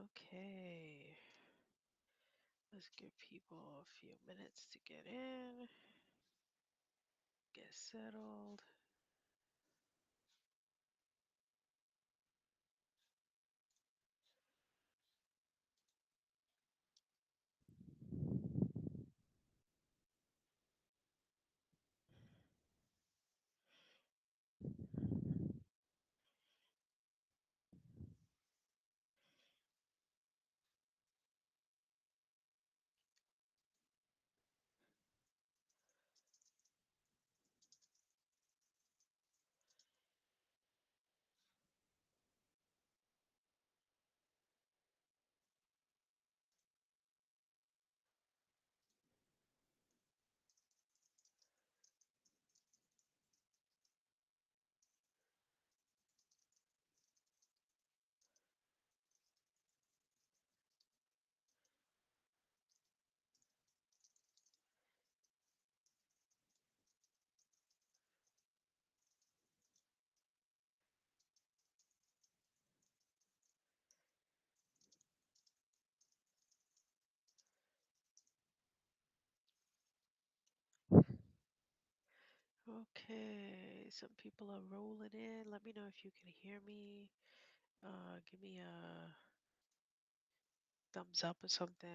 Okay, let's give people a few minutes to get in, get settled. Okay, some people are rolling in. Let me know if you can hear me. Give me a thumbs up or something,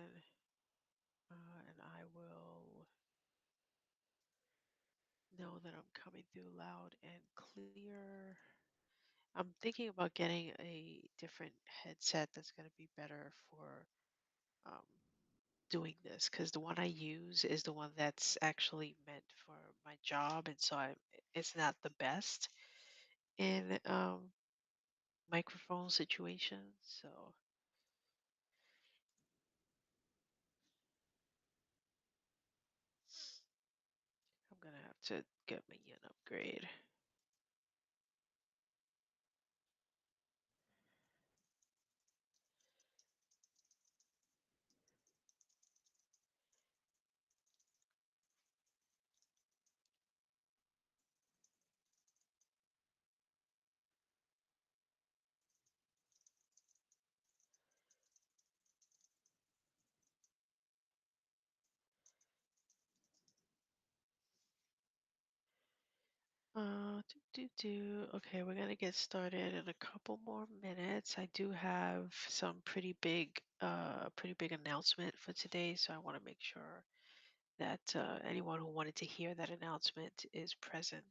and I will know that I'm coming through loud and clear. I'm thinking about getting a different headset that's going to be better for um, doing this because the one I use is the one that's actually meant for my job, and so it's not the best in microphone situations. So I'm gonna have to get me an upgrade. Okay, we're gonna get started in a couple more minutes. I do have some pretty big announcement for today, so I want to make sure that anyone who wanted to hear that announcement is present.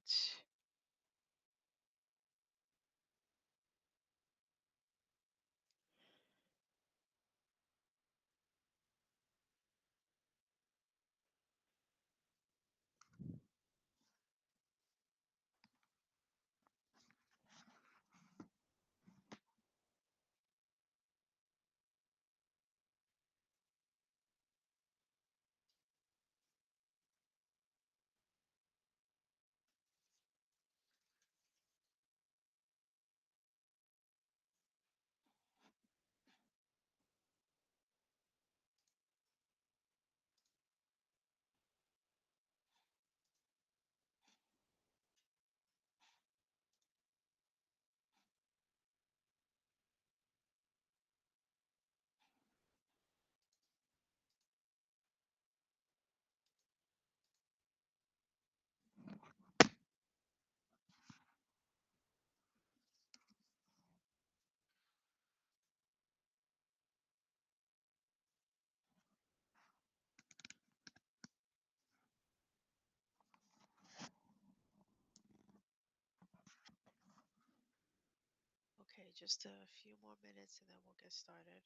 Okay, just a few more minutes and then we'll get started.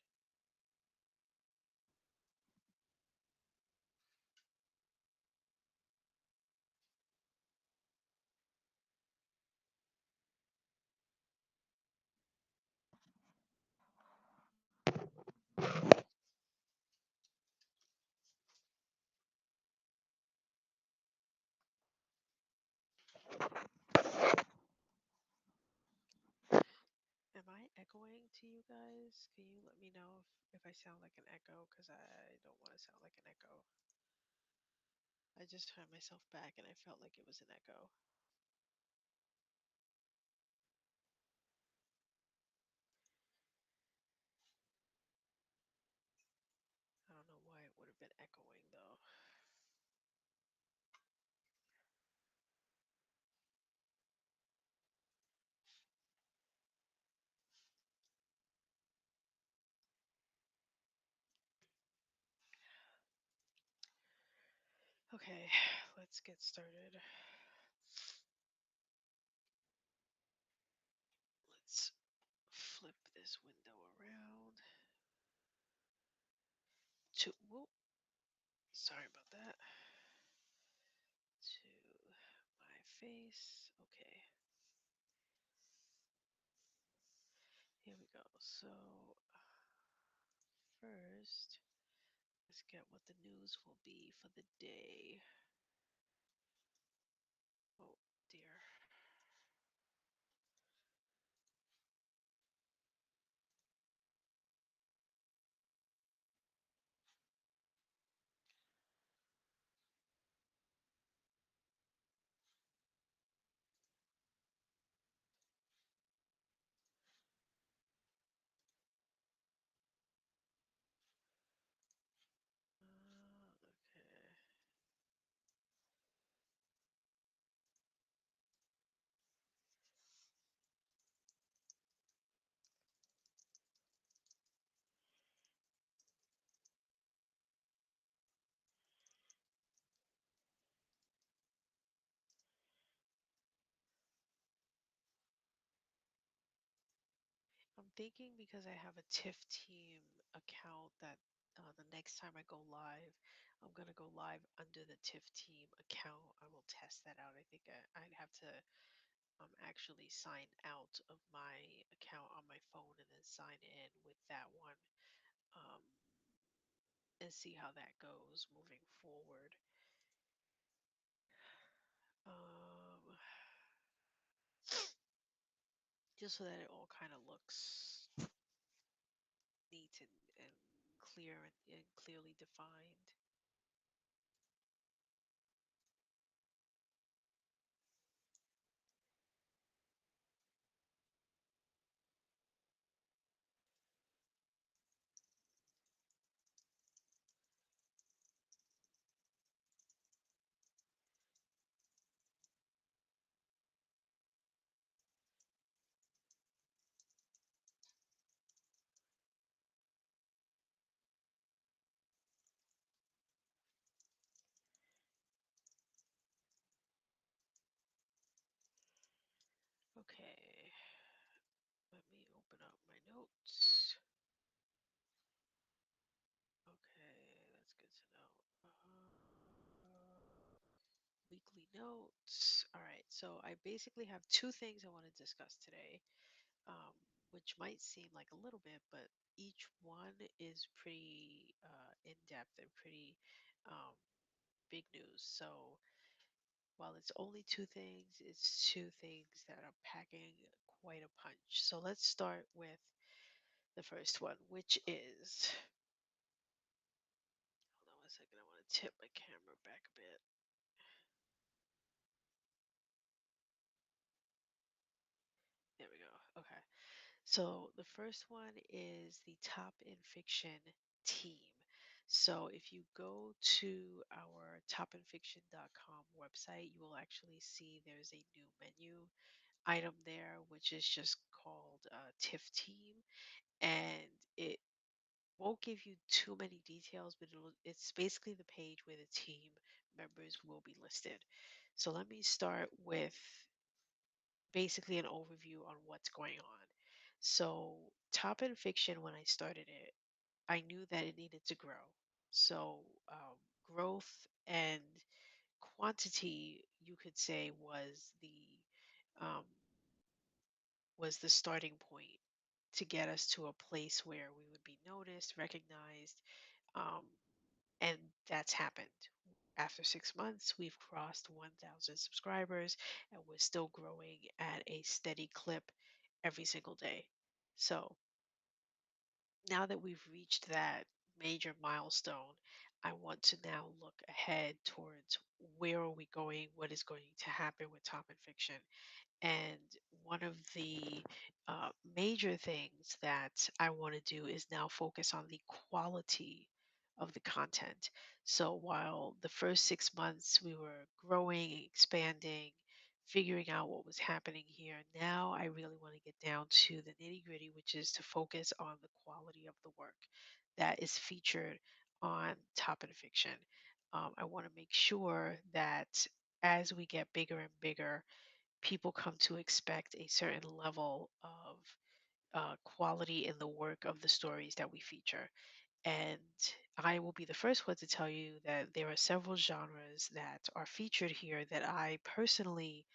Am I echoing to you guys? Can you let me know if I sound like an echo? Because I don't want to sound like an echo. I just heard myself back and I felt like it was an echo. Okay, let's get started. Let's flip this window around to, whoop, sorry about that, to my face. Okay, here we go. So, first, let's get what the news will be for the day. Oh, dear. Okay. I'm thinking because I have a TiF team account that the next time I go live, I'm gonna go live under the TiF team account. I will test that out. I think I'd have to actually sign out of my account on my phone and then sign in with that one, um, and see how that goes moving forward. Um, just so that it all kind of looks neat and clear and clearly defined. Okay, let me open up my notes. Okay, that's good to know. Weekly notes. All right, so I basically have two things I want to discuss today, um, which might seem like a little bit, but each one is pretty in depth and pretty um, big news. So while it's only two things, it's two things that are packing quite a punch. So let's start with the first one, which is, hold on one second, I want to tip my camera back a bit. There we go. Okay. So the first one is the Top in Fiction team. So if you go to our topinfiction.com website, you will actually see there's a new menu item there, which is just called TIFF Team. And it won't give you too many details, but it's basically the page where the team members will be listed. So let me start with basically an overview on what's going on. So, Top in Fiction, when I started it, I knew that it needed to grow. So, growth and quantity, you could say, um, was the starting point to get us to a place where we would be noticed, recognized, um, and that's happened. After 6 months, we've crossed 1,000 subscribers, and we're still growing at a steady clip every single day. So now that we've reached that major milestone, I want to now look ahead towards where are we going, what is going to happen with Top and Fiction. And one of the major things that I want to do is now focus on the quality of the content. So while the first 6 months we were growing, expanding, figuring out what was happening here, now I really want to get down to the nitty gritty, which is to focus on the quality of the work that is featured on Top and Fiction. I want to make sure that as we get bigger and bigger, people come to expect a certain level of quality in the work of the stories that we feature. And I will be the first one to tell you that there are several genres that are featured here that I personally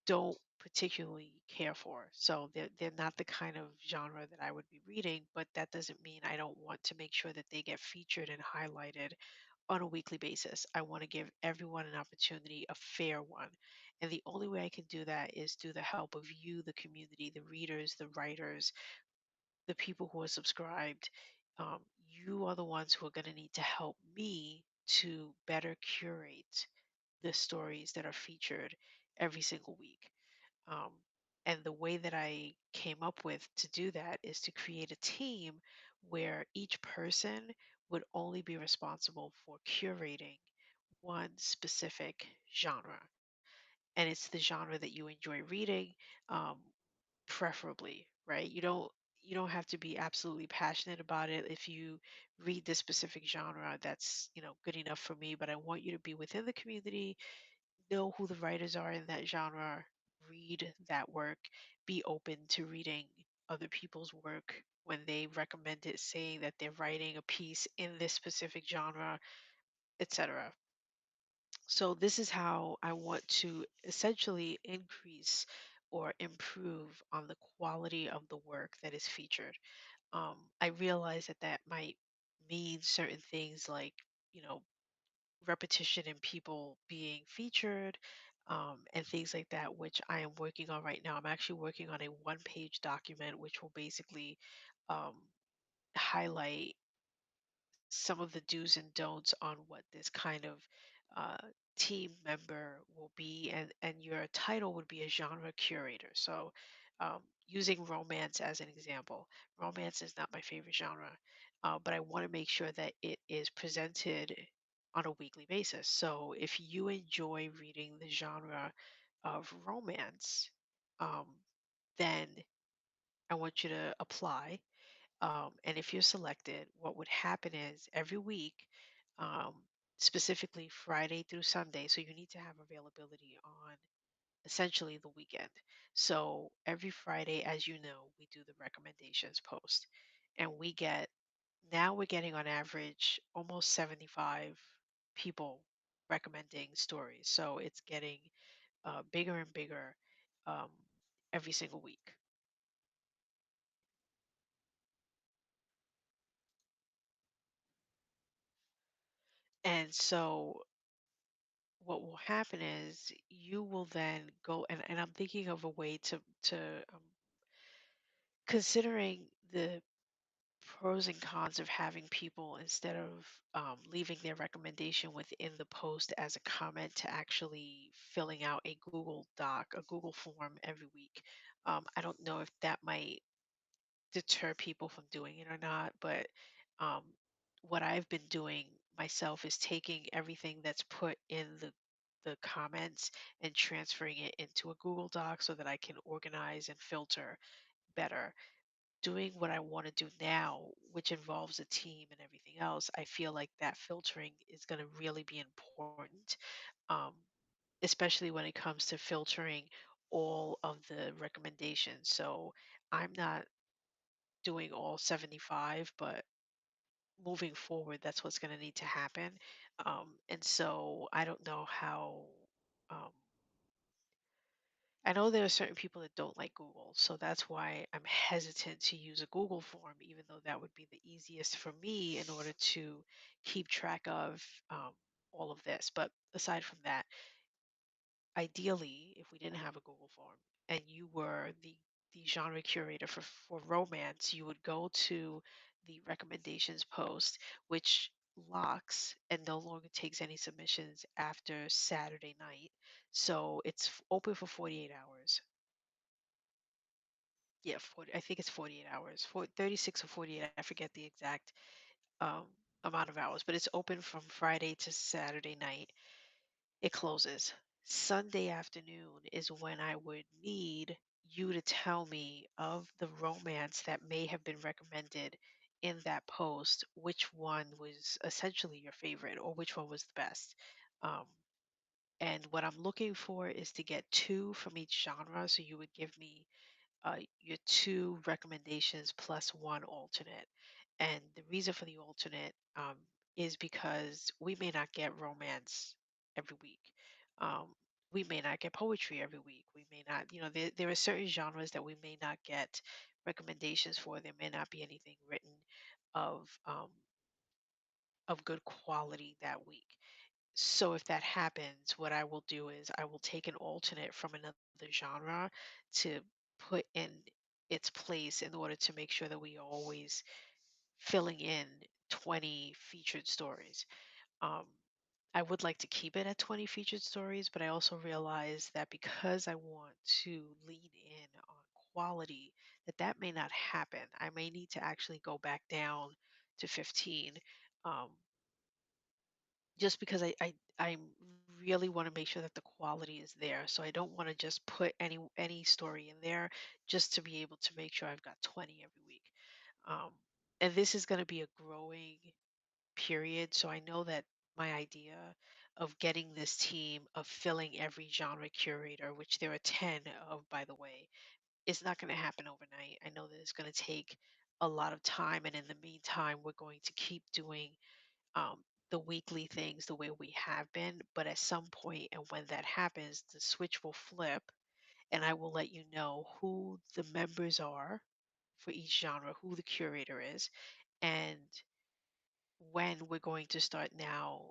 don't particularly care for. So they're not the kind of genre that I would be reading, but that doesn't mean I don't want to make sure that they get featured and highlighted on a weekly basis. I want to give everyone an opportunity, a fair one. And the only way I can do that is through the help of you, the community, the readers, the writers, the people who are subscribed. You are the ones who are going to need to help me to better curate the stories that are featured every single week. Um, and the way that I came up with to do that is to create a team where each person would only be responsible for curating one specific genre. And it's the genre that you enjoy reading, um, preferably, right? You don't have to be absolutely passionate about it. If you read this specific genre, that's good enough for me. But I want you to be within the community, know who the writers are in that genre, read that work, be open to reading other people's work when they recommend it, saying that they're writing a piece in this specific genre, etc. So this is how I want to essentially increase or improve on the quality of the work that is featured. I realize that that might mean certain things like, you know, repetition in people being featured, and things like that, which I am working on right now. I'm actually working on a one-page document which will basically um, highlight some of the do's and don'ts on what this kind of uh, team member will be, and your title would be a genre curator. So, using romance as an example, romance is not my favorite genre, but I want to make sure that it is presented on a weekly basis. So, if you enjoy reading the genre of romance, um, then I want you to apply, and if you're selected, what would happen is every week, um, specifically Friday through Sunday, so you need to have availability on essentially the weekend. So every Friday, as you know, we do the recommendations post, and now we're getting on average almost 75 people recommending stories. So it's getting bigger and bigger um, every single week. And so what will happen is you will then go, and I'm thinking of a way to um, considering the pros and cons of having people, instead of leaving their recommendation within the post as a comment, to actually filling out a Google Doc, a Google form every week. I don't know if that might deter people from doing it or not, but um, what I've been doing myself is taking everything that's put in the comments and transferring it into a Google Doc so that I can organize and filter better. Doing what I want to do now, which involves a team and everything else, I feel like that filtering is going to really be important, um, especially when it comes to filtering all of the recommendations. So I'm not doing all 75, but moving forward, that's what's going to need to happen. And so I don't know how. Um, I know there are certain people that don't like Google, so that's why I'm hesitant to use a Google form, even though that would be the easiest for me in order to keep track of um, all of this. But aside from that, ideally, if we didn't have a Google form and you were the genre curator for romance, you would go to the recommendations post, which locks and no longer takes any submissions after Saturday night. So it's open for 48 hours. Yeah, 40, I think it's 48 hours, 36 or 48. I forget the exact um, amount of hours, but it's open from Friday to Saturday night. It closes. Sunday afternoon is when I would need you to tell me of the romance that may have been recommended in that post which one was essentially your favorite or which one was the best. Um, and what I'm looking for is to get two from each genre. So you would give me your two recommendations plus one alternate. And the reason for the alternate is because we may not get romance every week. Um, we may not get poetry every week. We may not, there are certain genres that we may not get recommendations for. There may not be anything written of um, of good quality that week. So if that happens, what I will do is I will take an alternate from another genre to put in its place in order to make sure that we always filling in 20 featured stories. Um, I would like to keep it at 20 featured stories, but I also realize that because I want to lean in on quality, that may not happen. I may need to actually go back down to 15. Um, just because I really want to make sure that the quality is there. So I don't want to just put any story in there just to be able to make sure I've got 20 every week. Um, and this is going to be a growing period. So I know that my idea of getting this team of filling every genre curator, which there are 10 of, by the way, is not going to happen overnight. I know that it's going to take a lot of time. And in the meantime, we're going to keep doing um, the weekly things the way we have been. But at some point, and when that happens, the switch will flip, and I will let you know who the members are for each genre, who the curator is, and when we're going to start now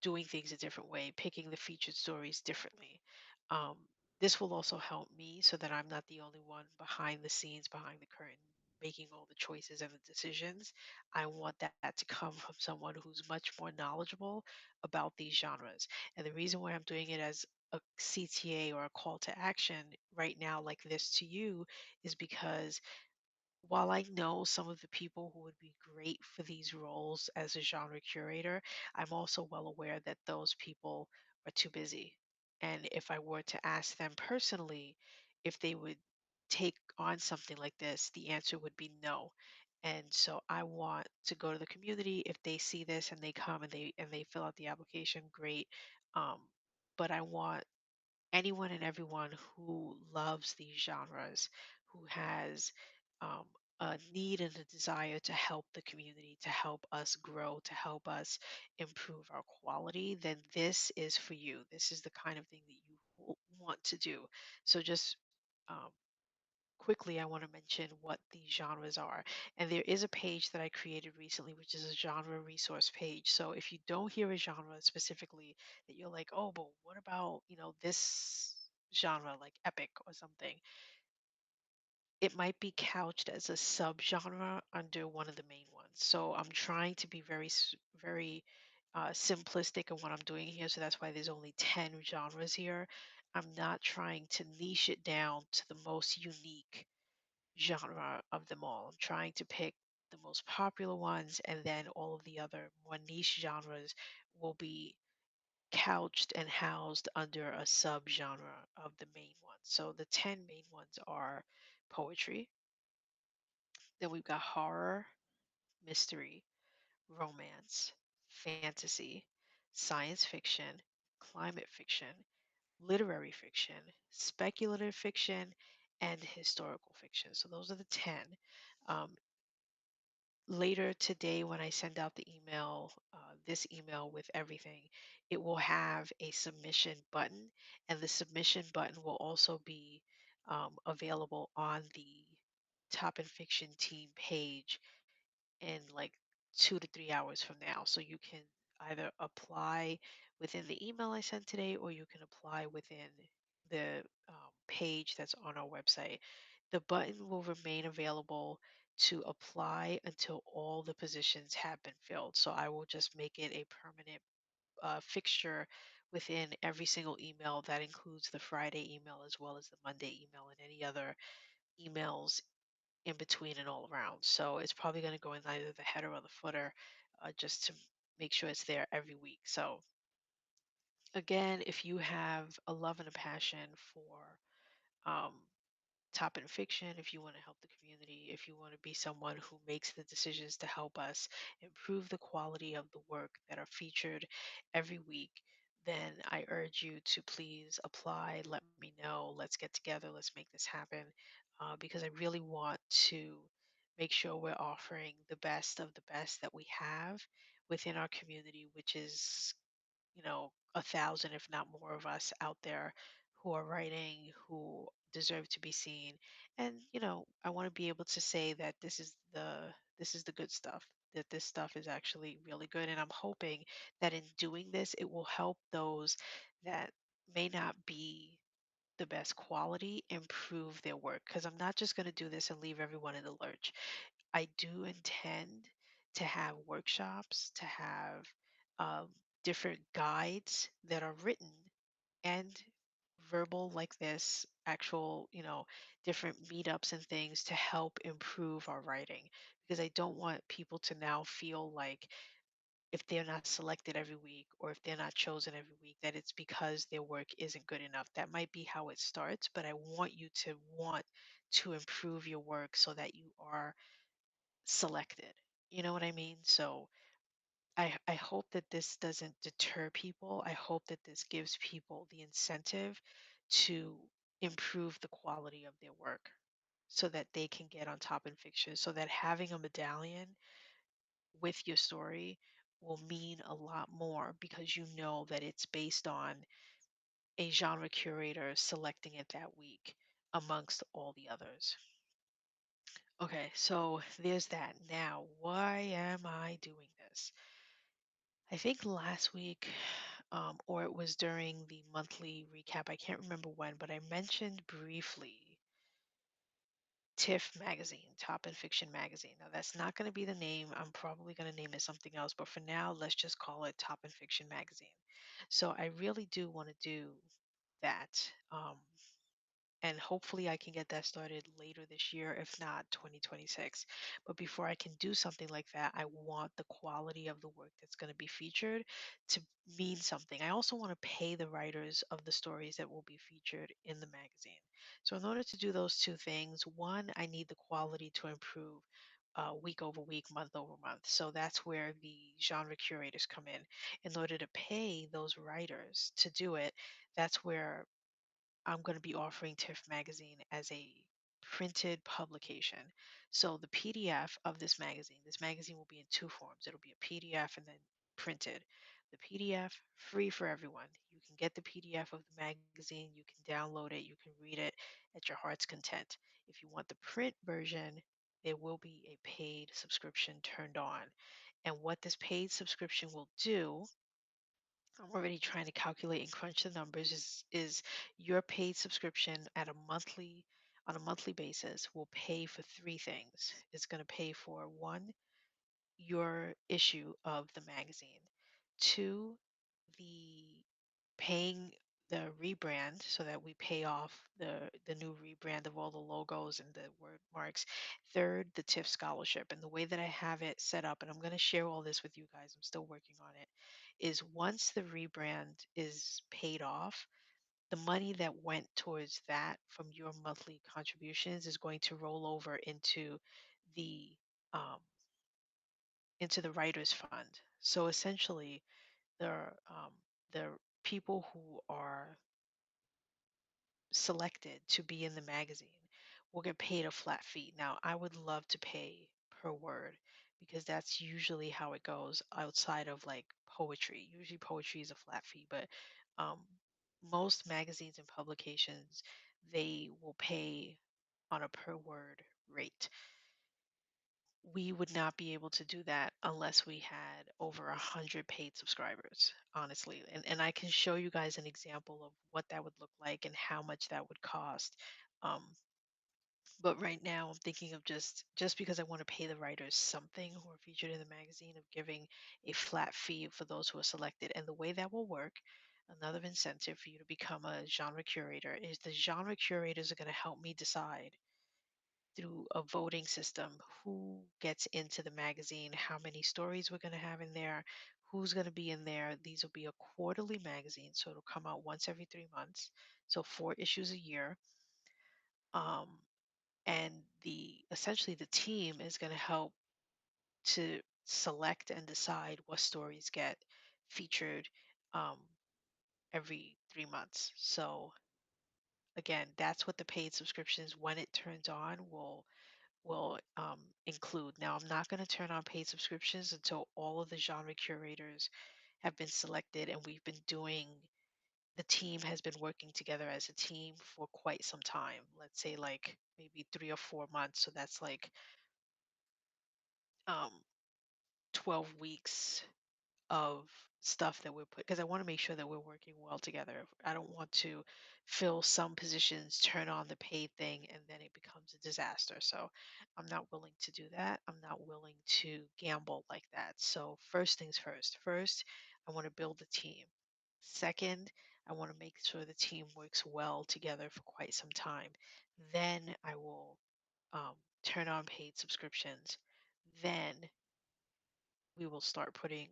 doing things a different way, picking the featured stories differently. Um, this will also help me so that I'm not the only one behind the scenes, behind the curtain, making all the choices and the decisions. I want that to come from someone who's much more knowledgeable about these genres. And the reason why I'm doing it as a CTA or a call to action right now, like this to you, is because while I know some of the people who would be great for these roles as a genre curator, I'm also well aware that those people are too busy. And if I were to ask them personally if they would take on something like this, the answer would be no. And so I want to go to the community. If they see this and they come and they fill out the application, great. Um, but I want anyone and everyone who loves these genres, who has um, a need and a desire to help the community, to help us grow, to help us improve our quality, then this is for you. This is the kind of thing that you want to do. So just um, quickly, I want to mention what these genres are. And there is a page that I created recently, which is a genre resource page. So if you don't hear a genre specifically that you're like, oh, but what about, this genre like epic or something? It might be couched as a subgenre under one of the main ones. So I'm trying to be very simplistic in what I'm doing here. So that's why there's only 10 genres here. I'm not trying to niche it down to the most unique genre of them all. I'm trying to pick the most popular ones, and then all of the other more niche genres will be couched and housed under a subgenre of the main ones. So the 10 main ones are poetry, then we've got horror, mystery, romance, fantasy, science fiction, climate fiction, literary fiction, speculative fiction, and historical fiction. So those are the 10. Um, Later today, when I send out the email, this email with everything, it will have a submission button, and the submission button will also be available on the Top and Fiction team page in like 2 to 3 hours from now. So you can either apply within the email I sent today, or you can apply within the page that's on our website. The button will remain available to apply until all the positions have been filled. So I will just make it a permanent fixture within every single email. That includes the Friday email as well as the Monday email and any other emails in between and all around. So it's probably going to go in either the header or the footer just to make sure it's there every week. So again, if you have a love and a passion for um, top in fiction, if you want to help the community, if you want to be someone who makes the decisions to help us improve the quality of the work that are featured every week, then I urge you to please apply. Let me know. Let's get together. Let's make this happen, because I really want to make sure we're offering the best of the best that we have within our community, which is, 1,000, if not more, of us out there who are writing, who deserve to be seen. And, I want to be able to say that this is the good stuff, that this stuff is actually really good. And I'm hoping that in doing this, it will help those that may not be the best quality improve their work, because I'm not just going to do this and leave everyone in the lurch. I do intend to have workshops, to have um, different guides that are written and verbal like this, actual, different meetups and things to help improve our writing. Because I don't want people to now feel like if they're not selected every week or if they're not chosen every week, that it's because their work isn't good enough. That might be how it starts, but I want you to want to improve your work so that you are selected. You know what I mean? So I hope that this doesn't deter people. I hope that this gives people the incentive to improve the quality of their work so that they can get on top in fiction, so that having a medallion with your story will mean a lot more because you know that it's based on a genre curator selecting it that week amongst all the others. Okay, so there's that. Now, why am I doing this? I think last week, or it was during the monthly recap, I can't remember when, but I mentioned briefly TiF magazine, Top in Fiction magazine. Now, that's not going to be the name. I'm probably going to name it something else, but for now, let's just call it Top in Fiction magazine. So I really do want to do that. And hopefully I can get that started later this year, if not 2026. But before I can do something like that, I want the quality of the work that's going to be featured to mean something. I also want to pay the writers of the stories that will be featured in the magazine. So, in order to do those two things, one, I need the quality to improve. Week over week, month over month. So that's where the genre curators come in. In order to pay those writers to do it, that's where I'm going to be offering TIFF Magazine as a printed publication. So the PDF of this magazine will be in two forms. It'll be a PDF and then printed. The PDF, free for everyone. You can get the PDF of the magazine, you can download it, you can read it at your heart's content. If you want the print version, there will be a paid subscription turned on. And what this paid subscription will do, I'm already trying to calculate and crunch the numbers, is your paid subscription at a monthly on a monthly basis will pay for three things. It's going to pay for one, your issue of the magazine. Two, the paying the rebrand so that we pay off the new rebrand of all the logos and the word marks. Third, the TIFF scholarship. And the way that I have it set up, and I'm going to share all this with you guys, I'm still working on it, is once the rebrand is paid off, the money that went towards that from your monthly contributions is going to roll over the um, into the writers fund. So essentially, the the people who are selected to be in the magazine will get paid a flat fee. Now, I would love to pay per word because that's usually how it goes outside of like poetry. Usually, poetry is a flat fee, but um, most magazines and publications they will pay on a per word rate. We would not be able to do that unless we had over 100 paid subscribers, honestly. And I can show you guys an example of what that would look like and how much that would cost. Um, but right now, I'm thinking of just because I want to pay the writers something who are featured in the magazine, of giving a flat fee for those who are selected. And the way that will work, another incentive for you to become a genre curator, is the genre curators are going to help me decide through a voting system who gets into the magazine, how many stories we're going to have in there, who's going to be in there. These will be a quarterly magazine, so it'll come out once every 3 months, so 4 issues a year. um, and the essentially the team is going to help to select and decide what stories get featured um, every 3 months. So again, that's what the paid subscriptions, when it turns on, will include. Now, I'm not going to turn on paid subscriptions until all of the genre curators have been selected, and we've been doing. The team has been working together as a team for quite some time. Let's say like maybe 3 or 4 months. So that's like um, 12 weeks of stuff that we're put, because I want to make sure that we're working well together. I don't want to fill some positions, turn on the paid thing, and then it becomes a disaster. So I'm not willing to do that. I'm not willing to gamble like that. So first things first. First, I want to build a team. Second, I want to make sure the team works well together for quite some time. Then I will um, turn on paid subscriptions. Then we will start putting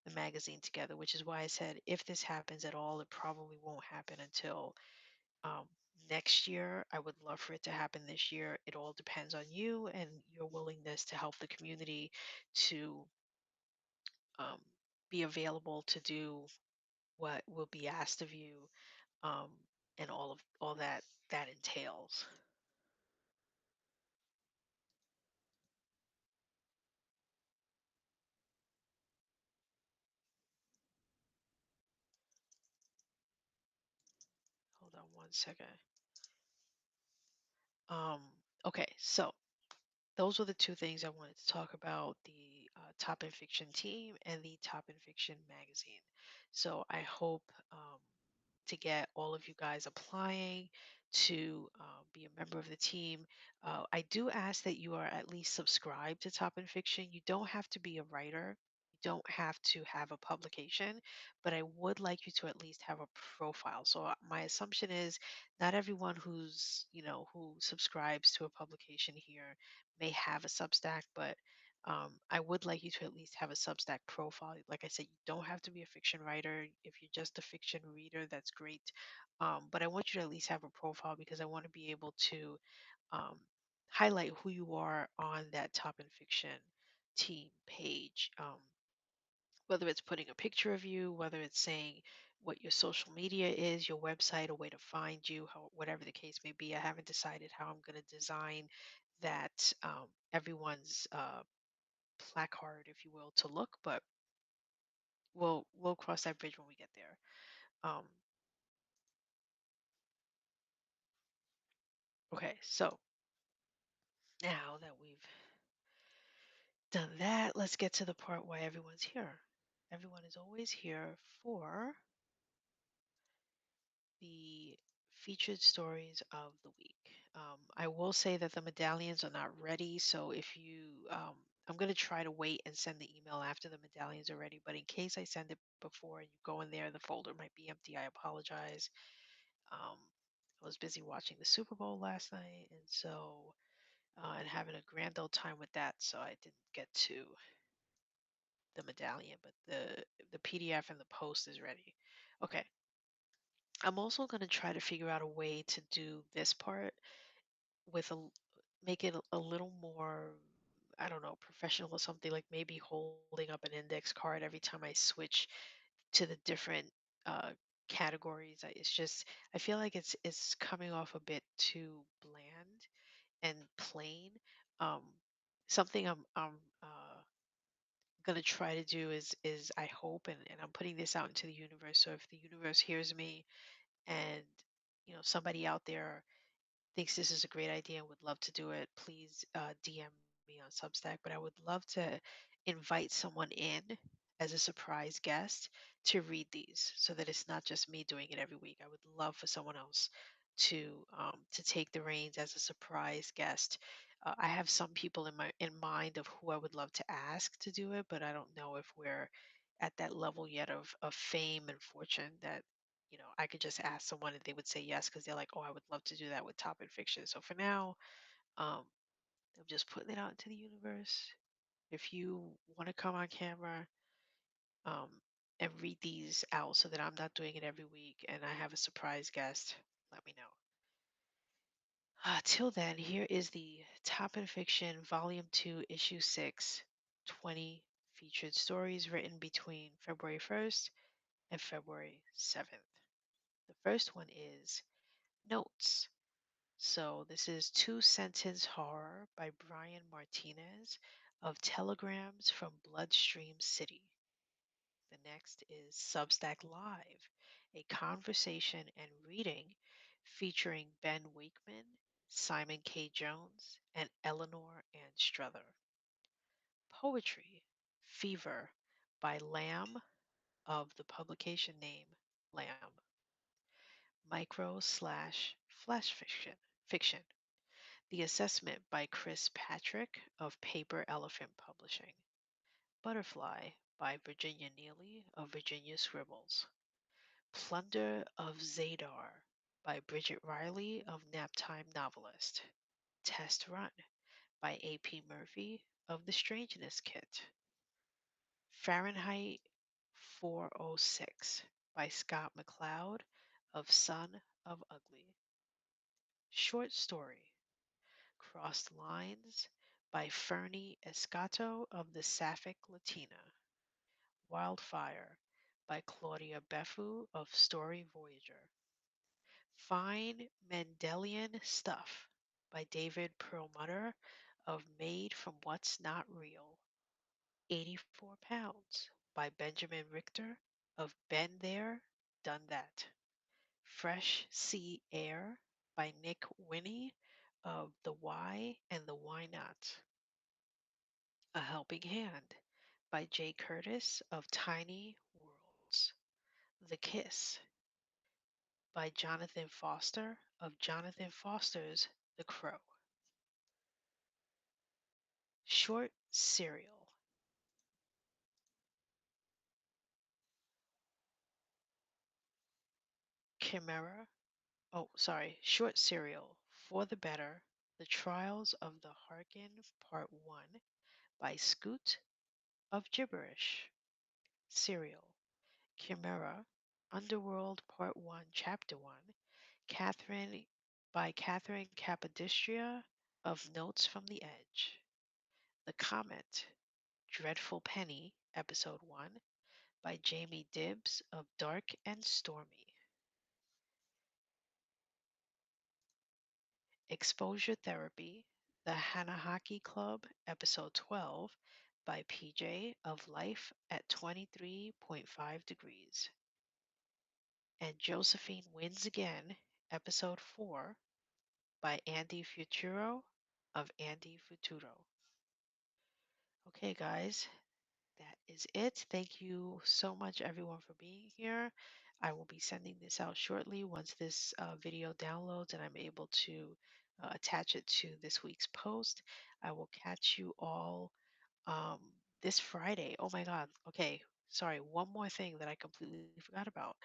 the magazine together, which is why I said if this happens at all, it probably won't happen until um, next year. I would love for it to happen this year. It all depends on you and your willingness to help the community to um, be available to do what will be asked of you, um, and all that entails. Hold on one second. Um, okay, so those were the two things I wanted to talk about, the Top in Fiction team and the Top in Fiction magazine. So I hope to get all of you guys applying to be a member of the team. I do ask that you are at least subscribed to Top in Fiction. You don't have to be a writer. You don't have to have a publication, but I would like you to at least have a profile. So my assumption is not everyone who subscribes to a publication here may have a Substack, but I would like you to at least have a Substack profile. Like I said, you don't have to be a fiction writer. If you're just a fiction reader, that's great. But I want you to at least have a profile because I want to be able to um, highlight who you are on that Top in Fiction team page. Whether it's putting a picture of you, whether it's saying what your social media is, your website, a way to find you, whatever the case may be. I haven't decided how I'm going to design that everyone's placard, if you will, to look, but we'll cross that bridge when we get there. Um, okay, so now that we've done that, let's get to the part why everyone's here. Everyone is always here for the featured stories of the week. I will say that the medallions are not ready, so if you, I'm going to try to wait and send the email after the medallions are ready, but in case I send it before and you go in there, the folder might be empty. I apologize. Um, I was busy watching the Super Bowl last night, and so and having a grand old time with that, so I didn't get to the medallion, but the PDF and the post is ready. Okay, I'm also going to try to figure out a way to do this part with make it a little more, I don't know, professional or something, like maybe holding up an index card every time I switch to the different uh, categories. It's just I feel like it's coming off a bit too bland and plain. Um, Something I'm gonna try to do is I hope, and I'm putting this out into the universe. So if the universe hears me and somebody out there thinks this is a great idea and would love to do it, please DM me on Substack. But I would love to invite someone in as a surprise guest to read these, so that it's not just me doing it every week. I would love for someone else to take the reins as a surprise guest. I have some people in mind of who I would love to ask to do it, but I don't know if we're at that level yet of fame and fortune that I could just ask someone and they would say yes because they're like, oh, I would love to do that with Top in Fiction. So for now, um, I'm just putting it out into the universe. If you want to come on camera um, and read these out so that I'm not doing it every week and I have a surprise guest, let me know. Till then, here is the Top in Fiction Volume 2, Issue 6, 20 featured stories written between February 1st and February 7th. The first one is Notes. So this is Two Sentence Horror by Brian Martinez of Telegrams from Bloodstream City. The next is Substack Live, a conversation and reading featuring Ben Wakeman, Simon K. Jones, and Eleanor Anstruther. Poetry, Fever by Lamb of the publication name Lamb. Micro slash flash fiction. The Assessment by Chris Patrick of Paper Elephant Publishing. Butterfly by Virginia Neely of Virginia Scribbles. Plunder of Zadar by Bridget Riley of Naptime Novelist. Test Run by A.P. Murphy of the Strangeness Kit. Fahrenheit 406 by Scott MacLeod of Son of Ugly. Short story Crossed Lines by Ferni Escoto of the Sapphic Latina. Wildfire by Claudia Befu of Story Voyager. Fine Mendelian Stuff by David Perlmutter of Made from What's Not Real. 84 Pounds by Benjamin Richter of Been There, Done That. Fresh Sea Air by Nick Winney of The Why and the Why Not. A Helping Hand by Jay Curtis of Tiny Worlds. The Kiss by Jonathan Foster of Jonathan Foster's The Crow. Short Serial Chimera. Short Serial For the Better The Trials of the Harkin Part 1 by Scoot of Gibberish. Serial Chimera Underworld Part 1 Chapter 1 Katharine by Katharine Kapodistria of Notes from the Edge. The Comet Dreadful Penny Episode 1 by Jamie Dibbs of Dark and Stormy. Exposure Therapy The Hanahaki Club Episode 12 by PJ of Life at 23.5 Degrees. And Josephine Wins Again Episode 4 by Andy Futuro of Andy Futuro. Okay, guys, that is it. Thank you so much, everyone, for being here. I will be sending this out shortly once this video downloads and I'm able to attach it to this week's post. I will catch you all um, this Friday. Oh my God. Okay. Sorry. One more thing that I completely forgot about.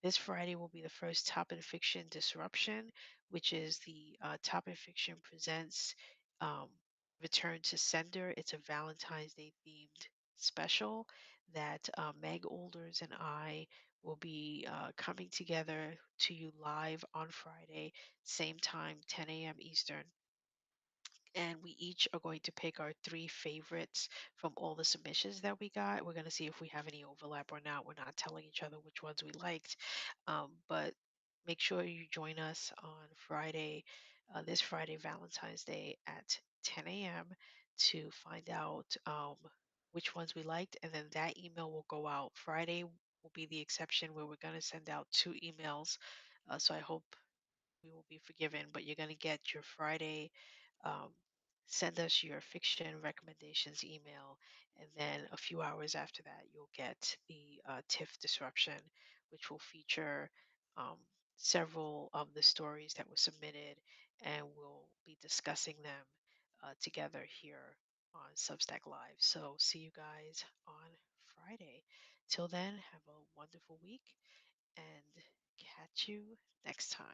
This Friday will be the first Top in Fiction Disruption, which is the Top in Fiction Presents um, Return to Sender. It's a Valentine's Day themed special that Meg Olders and I will be coming together to you live on Friday, same time, 10 a.m. Eastern, and we each are going to pick our three favorites from all the submissions that we got. We're going to see if we have any overlap or not. We're not telling each other which ones we liked, but make sure you join us on Friday, this Friday, Valentine's Day at 10 a.m. to find out which ones we liked, and then that email will go out. Friday will be the exception where we're going to send out two emails. So I hope we will be forgiven, but you're going to get your Friday. Um, Send us your fiction recommendations email, and then a few hours after that, you'll get the TIFF disruption, which will feature um, several of the stories that were submitted, and we'll be discussing them together here on Substack Live. So, see you guys on Friday. Till then, have a wonderful week and catch you next time.